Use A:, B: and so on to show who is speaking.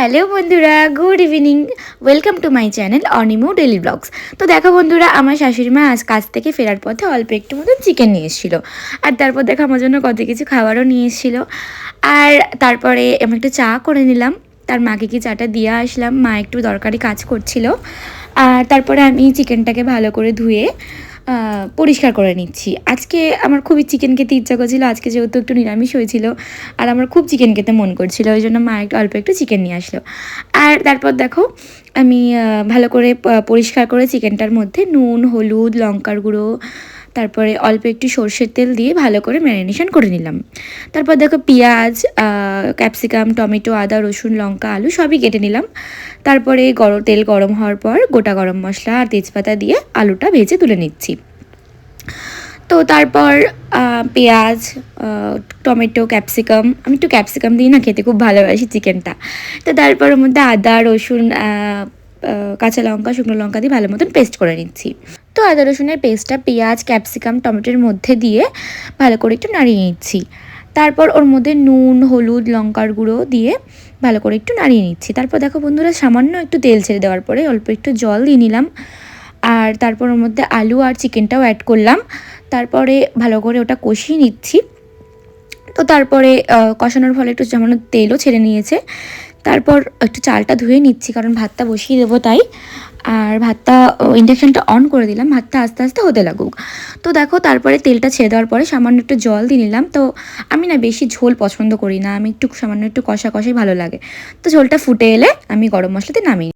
A: Hello বন্ধুরা, good evening. Welcome to my channel Animo daily blogs. তো দেখো বন্ধুরা, আমার শাশুড়ি মা আজ কাজ থেকে ফেরার পথে অল্প একটু মতন চিকেন নিয়ে এসেছিলো। আর তারপর দেখো আমার জন্য কত কিছু খাবারও নিয়ে এসেছিলো। আর তারপরে আমি একটু চা করে নিলাম, তার মাকে কি চাটা দিয়ে আসলাম। মা একটু দরকারি কাজ করছিল। আর তারপরে আমি চিকেনটাকে ভালো করে ধুয়ে পরিষ্কার করে নিচ্ছি। আজকে আমার খুবই চিকেন খেতে ইচ্ছা করছিলো, আজকে যেহেতু একটু নিরামিষ হয়েছিল আর আমার খুব চিকেন খেতে মন করছিল, ওই জন্য মা একটু অল্প একটু চিকেন নিয়ে আসলো। আর তারপর দেখো আমি ভালো করে পরিষ্কার করে চিকেনটার মধ্যে নুন, হলুদ, লঙ্কার গুঁড়ো, তারপরে অল্প একটু সর্ষের তেল দিয়ে ভালো করে ম্যারিনেশন করে নিলাম। তারপর দেখো পেঁয়াজ, ক্যাপসিকাম, টমেটো, আদা, রসুন, লঙ্কা, আলু সবই কেটে নিলাম। তারপরে তেল গরম হওয়ার পর গোটা গরম মশলা আর তেজপাতা দিয়ে আলুটা ভেজে তুলে নিচ্ছি। তো তারপর পেঁয়াজ, টমেটো, ক্যাপসিকাম, আমি একটু ক্যাপসিকাম দিয়ে না খেতে খুব ভালোবাসি চিকেনটা। তো তারপর ওর মধ্যে আদা, রসুন, কাঁচা লঙ্কা, শুকনো লঙ্কা দিয়ে ভালো মতন পেস্ট করে নিচ্ছি। তো আদা রসুনের পেস্টটা পেঁয়াজ, ক্যাপসিকাম, টমেটোর মধ্যে দিয়ে ভালো করে একটু নাড়িয়ে নিচ্ছি। তারপর ওর মধ্যে নুন, হলুদ, লঙ্কার গুঁড়ো দিয়ে ভালো করে একটু নাড়িয়ে নিচ্ছি। তারপর দেখো বন্ধুরা, সামান্য একটু তেল ছেড়ে দেওয়ার পরে অল্প একটু জল দিয়ে নিলাম। আর তারপর ওর মধ্যে আলু আর চিকেনটাও অ্যাড করলাম। তারপরে ভালো করে ওটা কষিয়ে নিচ্ছি। তো তারপরে কষানোর ফলে একটু সামান্য তেলও ছেড়ে নিয়েছে। তারপর একটু চালটা ধুয়ে নিচ্ছি, কারণ ভাতটা বসিয়ে দেবো তাই। আর ভাতটা ইন্ডাকশানটা অন করে দিলাম, ভাতটা আস্তে আস্তে হতে লাগুক। তো দেখো তারপরে তেলটা ছেড়ে দেওয়ার পরে সামান্য একটু জল দিয়ে নিলাম। তো আমি না বেশি ঝোল পছন্দ করি না, আমি একটু সামান্য একটু কষা কষাই ভালো লাগে। তো ঝোলটা ফুটে এলে আমি গরম মশলাতে নামিয়ে